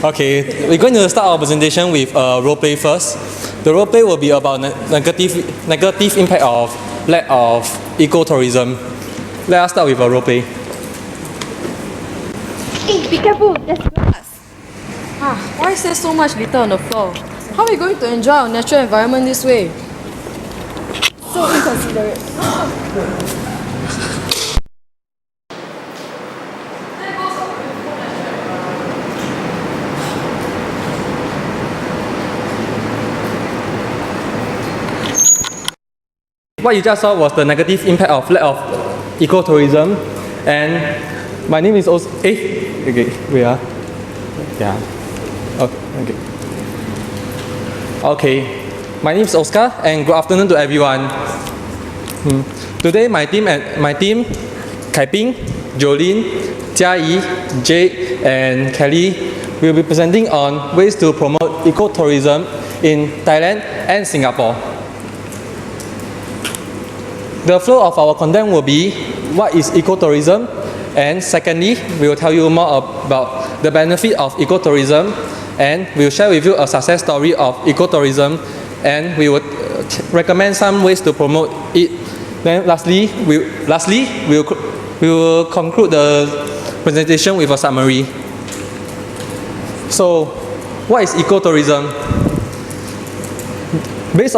Okay, we're going to start our presentation with a role play first. The role play will be about negative impact of lack of ecotourism. Let us start with a role play. Hey, be careful, there's glass. Why is there so much litter on the floor? How are we going to enjoy our natural environment this way? So inconsiderate. What you just saw was the negative impact of lack of ecotourism, and my name is also okay, we are okay. My name is Oscar, and good afternoon to everyone. Today, my team, Kai Ping, Jolene, Jia Yi, Jade, and Kelly will be presenting on ways to promote ecotourism in Thailand and Singapore. The flow of our content will be what is ecotourism, and secondly, we will tell you more about the benefit of ecotourism, and we will share with you a success story of ecotourism, and we will recommend some ways to promote it. Then lastly, we will conclude the presentation with a summary. So, what is ecotourism? Based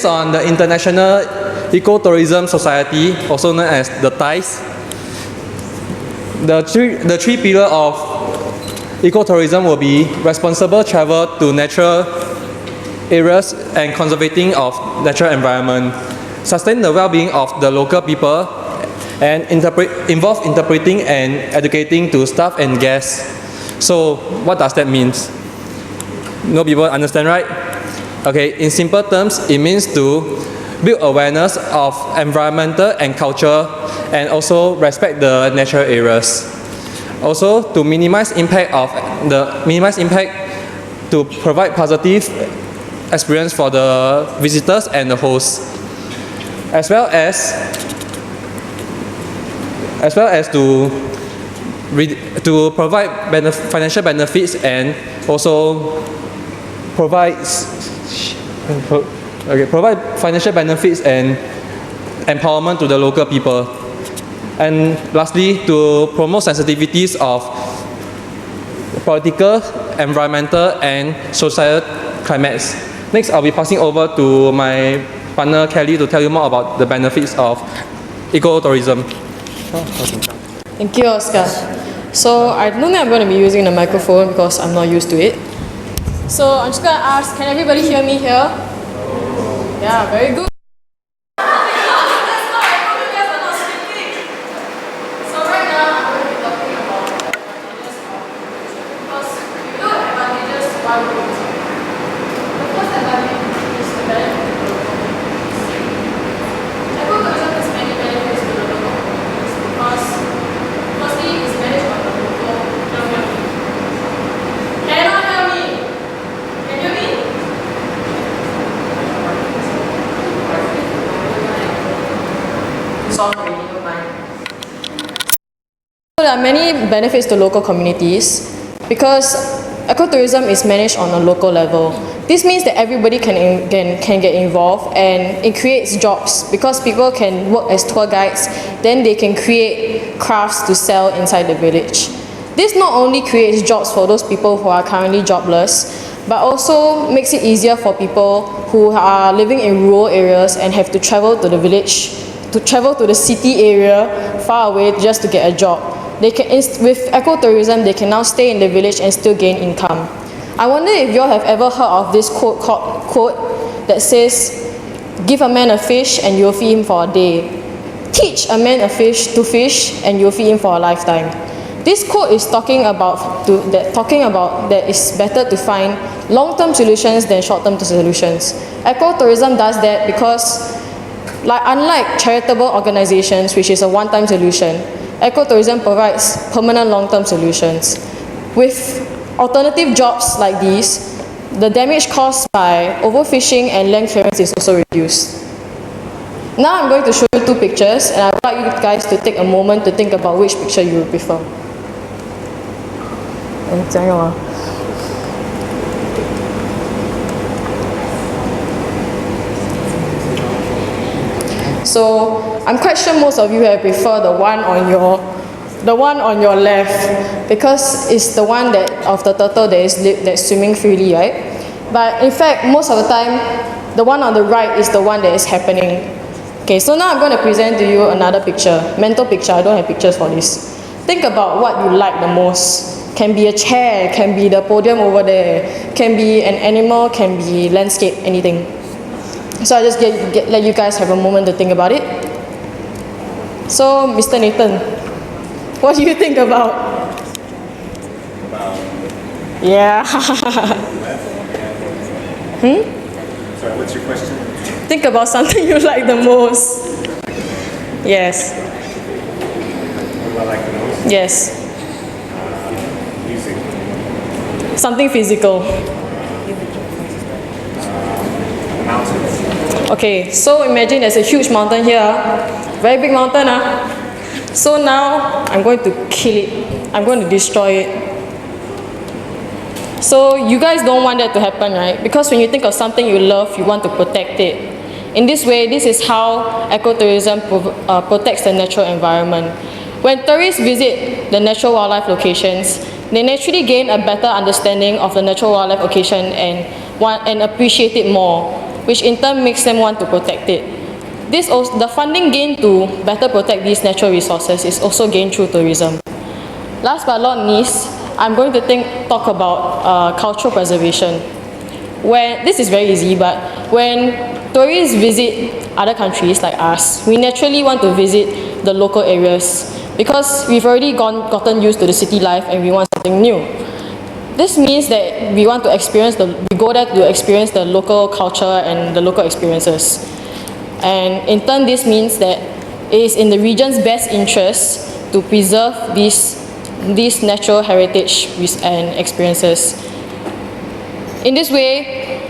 on the International Ecotourism Society, also known as the TICE, the three pillars of ecotourism will be responsible travel to natural areas and conserving of natural environment, sustain the well-being of the local people, and involve interpreting and educating to staff and guests. So what does that mean? No people understand, right? Okay, in simple terms, it means to build awareness of environmental and culture, and also respect the natural areas. Also, to minimize impact to provide positive experience for the visitors and the hosts, as well as to provide financial benefits, and also provide financial benefits and empowerment to the local people. And lastly, to promote sensitivities of political, environmental, and social climates. Next, I'll be passing over to my partner Kelly to tell you more about the benefits of ecotourism. Thank you, Oscar. So I don't think I'm going to be using the microphone because I'm not used to it. So I'm just going to ask, can everybody hear me here? Yeah, very good. There are many benefits to local communities because ecotourism is managed on a local level. This means that everybody can get involved, and it creates jobs because people can work as tour guides, then they can create crafts to sell inside the village. This not only creates jobs for those people who are currently jobless, but also makes it easier for people who are living in rural areas and have to travel to the village, to travel to the city area far away just to get a job. With ecotourism, they can now stay in the village and still gain income. I wonder if you all have ever heard of this quote that says, "Give a man a fish and you'll feed him for a day. Teach a man to fish and you'll feed him for a lifetime." This quote is talking about that it's better to find long-term solutions than short-term solutions. Ecotourism does that because, unlike charitable organizations, which is a one-time solution, ecotourism provides permanent long-term solutions. With alternative jobs like these, the damage caused by overfishing and land clearance is also reduced. Now I'm going to show you two pictures, and I would like you guys to take a moment to think about which picture you would prefer. 加油啊！ So I'm quite sure most of you have prefer the one on your left, because it's the one that of the turtle that's swimming freely, right? But in fact, most of the time, the one on the right is the one that is happening. Okay, so now I'm going to present to you another picture, mental picture. I don't have pictures for this. Think about what you like the most. Can be a chair, can be the podium over there, can be an animal, can be landscape, anything. So I just let you guys have a moment to think about it. So, Mr. Nathan, what do you think about? Yeah. Sorry, what's your question? Think about something you like the most. Yes. What do I like the most? Yes. Music. Something physical. Mountains. Okay, so imagine there's a huge mountain here. Very big mountain. So now I'm going to kill it. I'm going to destroy it. So you guys don't want that to happen, right? Because when you think of something you love, you want to protect it. In this way, this is how ecotourism protects the natural environment. When tourists visit the natural wildlife locations, they naturally gain a better understanding of the natural wildlife location and appreciate it more, which in turn makes them want to protect it. The funding gained to better protect these natural resources is also gained through tourism. Last but not least, I'm going to talk about cultural preservation. This is very easy, but when tourists visit other countries like us, we naturally want to visit the local areas because we've already gotten used to the city life and we want something new. This means that we go there to experience the local culture and the local experiences. And in turn, this means that it is in the region's best interest to preserve these natural heritage and experiences. In this way,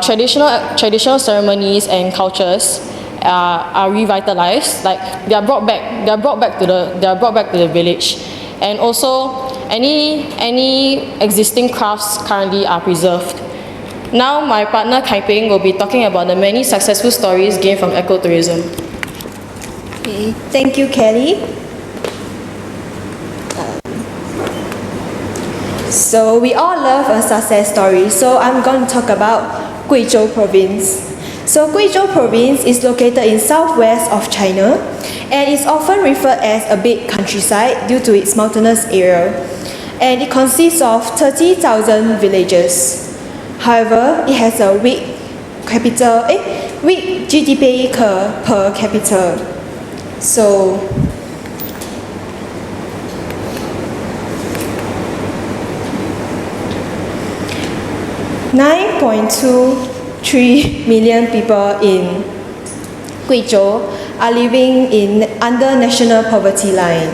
traditional ceremonies and cultures are revitalized. Like they are brought back to the village, and also any existing crafts currently are preserved. Now, my partner Kai Ping will be talking about the many successful stories gained from ecotourism. Okay, thank you, Kelly. So we all love a success story, so I'm going to talk about Guizhou province. So Guizhou province is located in southwest of China and is often referred as a big countryside due to its mountainous area, and it consists of 30,000 villages. However, it has a weak GDP per capita. So $9.23 million people in Guizhou are living under national poverty line.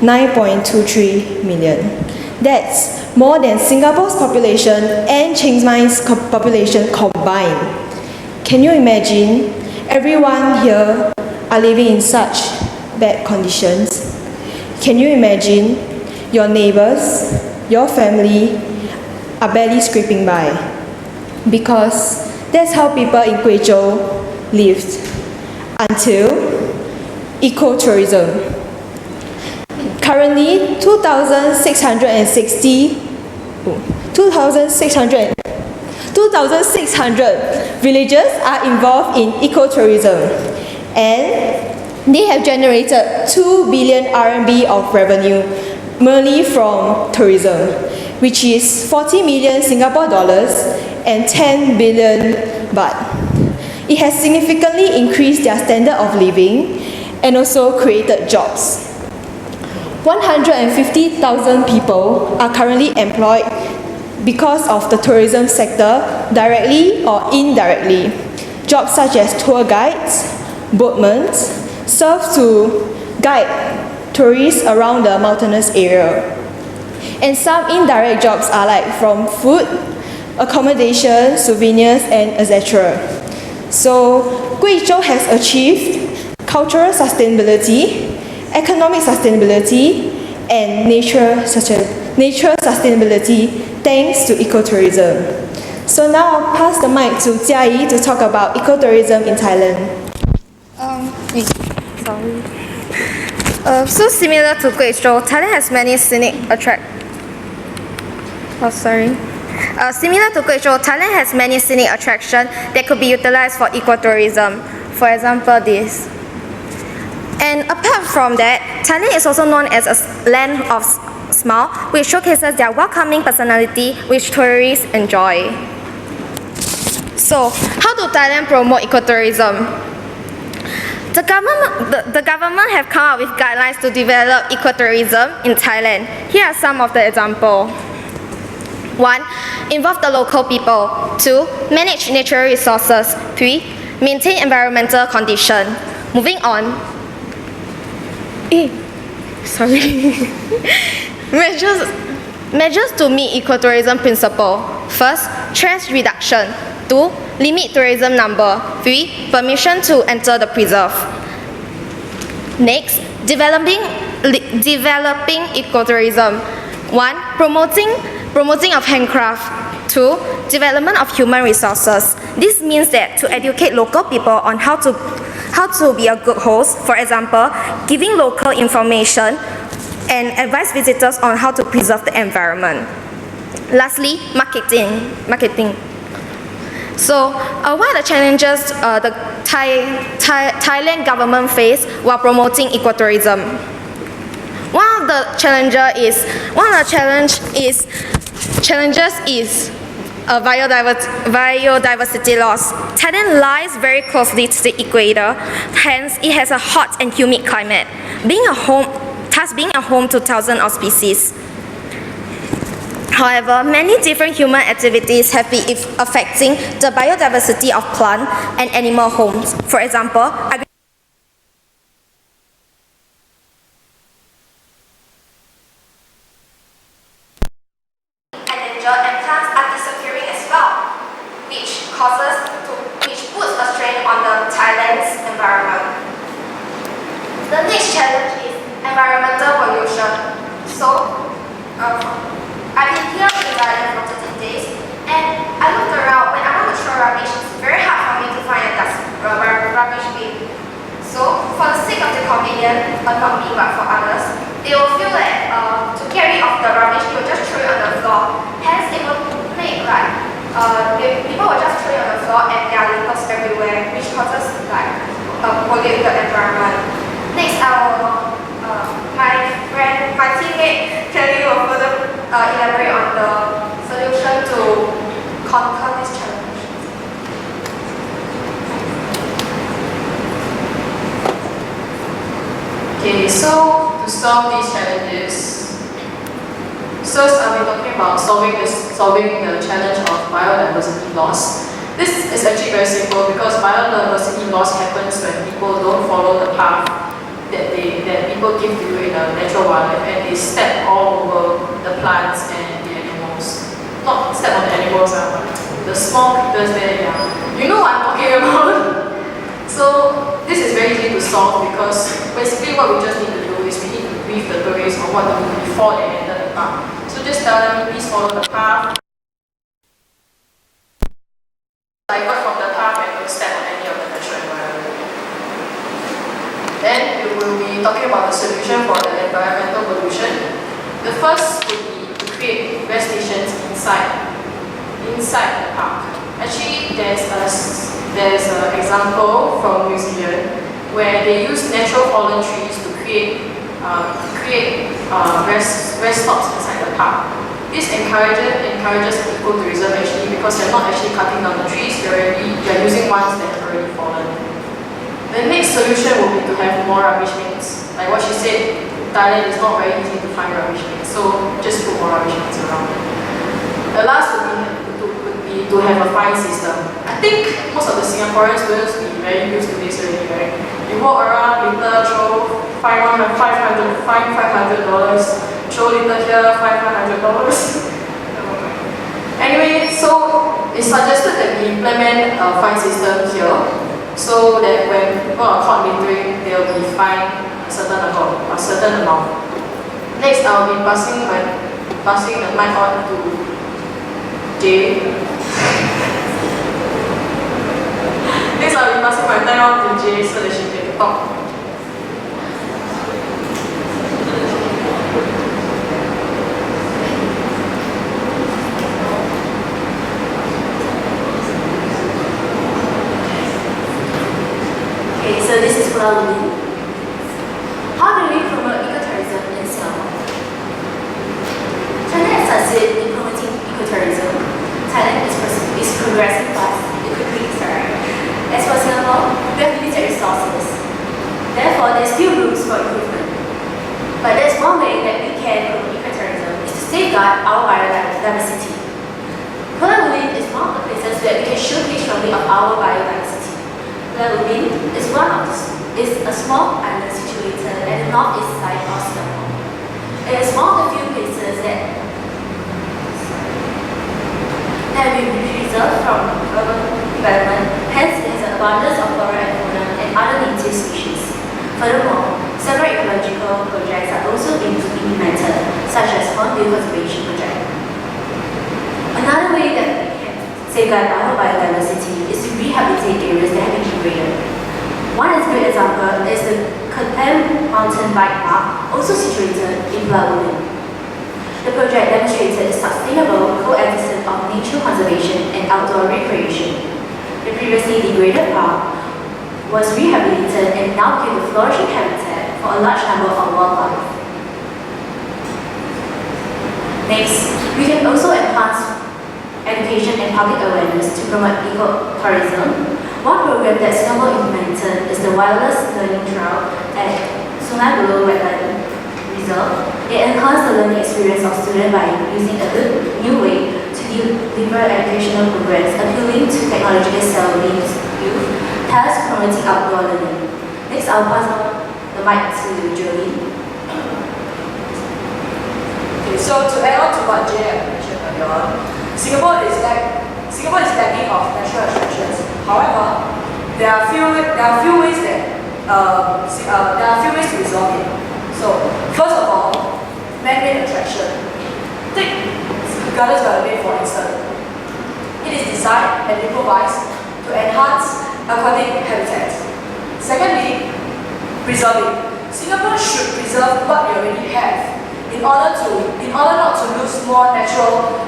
9.23 million. That's more than Singapore's population and Chiang Mai's population combined. Can you imagine? Everyone here are living in such bad conditions. Can you imagine? Your neighbors, your family are barely scraping by, because that's how people in Guizhou lived until ecotourism. Currently, 2,600 villages are involved in ecotourism, and they have generated 2 billion RMB of revenue merely from tourism, which is 40 million Singapore dollars and 10 billion baht. It has significantly increased their standard of living and also created jobs. 150,000 people are currently employed because of the tourism sector, directly or indirectly. Jobs such as tour guides, boatmen, serve to guide tourists around the mountainous area. And some indirect jobs are like from food, accommodation, souvenirs, and etc. So Guizhou has achieved cultural sustainability, economic sustainability, and nature sustainability thanks to ecotourism. So now I'll pass the mic to Jia Yi to talk about ecotourism in Thailand. So similar to Guizhou, Thailand has many scenic Similar to Guizhou, Thailand has many scenic attractions that could be utilized for ecotourism. For example, this. And apart from that, Thailand is also known as a land of smile, which showcases their welcoming personality, which tourists enjoy. So, how do Thailand promote ecotourism? The government have come up with guidelines to develop ecotourism in Thailand. Here are some of the examples. 1. Involve the local people. 2. Manage natural resources. 3. Maintain environmental condition. Moving on. Measures to meet ecotourism principle. First, stress reduction. 2. Limit tourism number. 3. Permission to enter the preserve. Next, developing ecotourism. 1. Promoting of handcraft. 2. Development of human resources. This means that to educate local people on how to be a good host, for example, giving local information and advise visitors on how to preserve the environment. Lastly, marketing. So, what are the challenges the Thailand government face while promoting ecotourism? One of the challenges is biodiversity loss. Thailand lies very closely to the equator, hence it has a hot and humid climate, being a home to thousands of species. However, many different human activities have been affecting the biodiversity of plant and animal homes. For example, and plants are disappearing as well, which puts a strain on the Thailand's environment. The next challenge is environmental pollution. So, I've been here in Thailand for 13 days, and I looked around. When I want to throw rubbish, it's very hard for me to find a rubbish bin. So, for the sake of the convenience, not me but for others, they will feel that to get rid of the rubbish, they will just throw it on the floor. Hence, it will make people will just throw it on the floor and there are litters everywhere, which causes pollute the environment. Next, my teammate Kelly will further elaborate on the solution to conquer this challenge. Okay, so to solve these challenges, first I'll be talking about solving the challenge of biodiversity loss. This is actually very simple because biodiversity loss happens when people don't follow the path that people give to you in a natural wildlife, and they step all over the plants and the animals. Not step on the animals, but the small critters there, yeah. You know what I'm talking about. So this is very easy to solve because basically what we just need to do is we need to brief the tourists on what to do before they enter the park. So just tell them, please follow the path. Divert from the path and don't step on any of the natural environment. Then we will be talking about the solution for the environmental pollution. The first would be to create rest stations inside the park. Actually, there's an example from New Zealand where they use natural fallen trees to create rest stops inside the park. This encourages ecotourism actually because they're not actually cutting down the trees, they're using ones that have already fallen. The next solution will be to have more rubbish bins. Like what she said, Thailand is not very easy to find rubbish bins, so just put more rubbish bins around. The last would be to have a fine system. I think most of the Singaporean students will be very used to this already, right? You walk around, litter, throw, fine $500, throw litter here, $500. Anyway, so it's suggested that we implement a fine system here, so that when people are caught littering, they will be fined a certain amount. Next, I will be passing the mic on to Jay. Next, I'll be passing my time on to Jay so that she can Bangkok. Okay, so this is Pulau Ubin. How do we promote ecotourism in Singapore? China has succeeded in promoting ecotourism. Thailand is progressing fast. It quickly, sorry. As for Singapore, we have limited resources. Therefore, there's still room for improvement. But there's one way that we can promote ecotourism is to safeguard our biodiversity. Pulau Ubin is one of the places where we can showcase strongly of our biodiversity. Pulau Ubin is a small island situated at the northeast side of Singapore. It is one of the few places that have been preserved from urban development, hence it has an abundance of flora and fauna and other native species. Furthermore, several ecological projects are also being implemented, such as Hornbill Conservation Project. Another way that we can safeguard our biodiversity is to rehabilitate areas that have been degraded. One good example is the Ketem Mountain Bike Park, also situated in Pulau Ubin. The project demonstrated the sustainable coexistence of nature conservation and outdoor recreation. The previously degraded park was rehabilitated and now became a flourishing habitat for a large number of wildlife. Next, we can also enhance education and public awareness to promote ecotourism. One program that Singapore implemented is the wireless learning trail at Sungai Buloh Wetland Reserve. It enhanced the learning experience of students by using a new way to deliver educational programs appealing to technologically savvy youth, thus promoting outdoor learning. Next, I'll pass the mic to Jolie. Okay, so to add on to what Jay mentioned earlier on, Singapore is lacking of natural attractions. However, there are few ways to resolve it. So, first of all, man-made attraction. Take Gardens by the Bay for instance. It is designed and improvised to enhance aquatic habitats. Secondly, preserving. Singapore should preserve what we already have in order not to lose more natural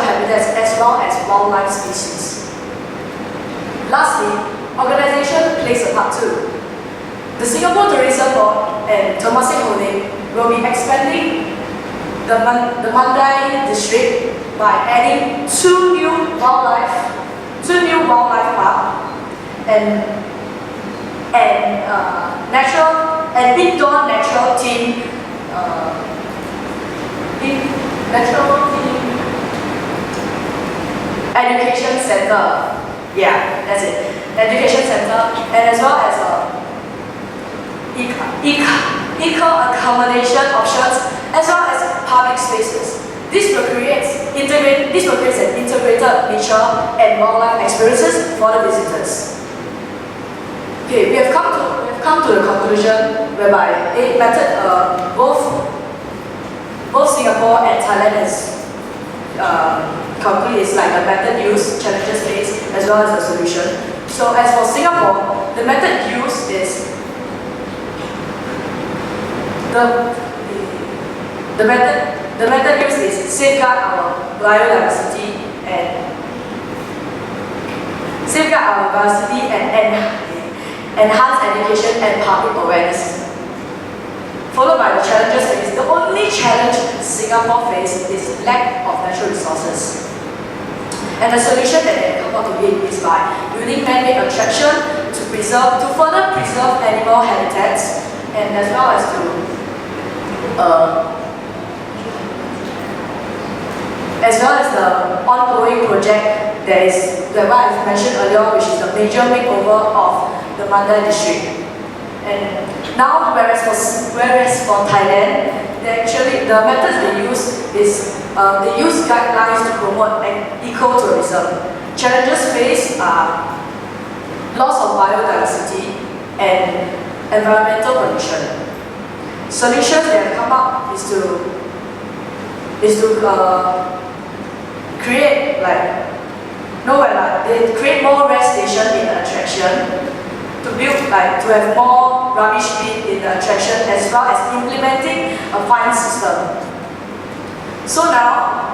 habitats as well as wildlife species. Lastly, organization plays a part too. The Singapore Tourism Board and Temasek Holding will be expanding the Mandai district by adding two new wildlife parks and indoor natural team education center. Yeah, that's it. Education center, and as well as eco accommodation options, as well as public spaces. This will create an integrated nature and wildlife experiences for the visitors. Okay, we have come to the conclusion whereby both Singapore and Thailand is conclude is like the method used, challenges faced, as well as the solution. So as for Singapore, the method used is the method used is safeguard our biodiversity and enhance education and public awareness. Followed by the challenges faced. The only challenge Singapore faces is lack of natural resources. And the solution that they come up with is by building man-made attraction to further preserve animal habitats, and as well as the ongoing project that what I've mentioned earlier, which is the major makeover of the Mandai district. And now, whereas for Thailand, the methods they use is they use guidelines to promote ecotourism. Challenges faced are loss of biodiversity and environmental pollution. Solutions they have come up is to create like They create more rest station in the attraction to build to have more rubbish bin in the attraction as well as implementing a fine system. So now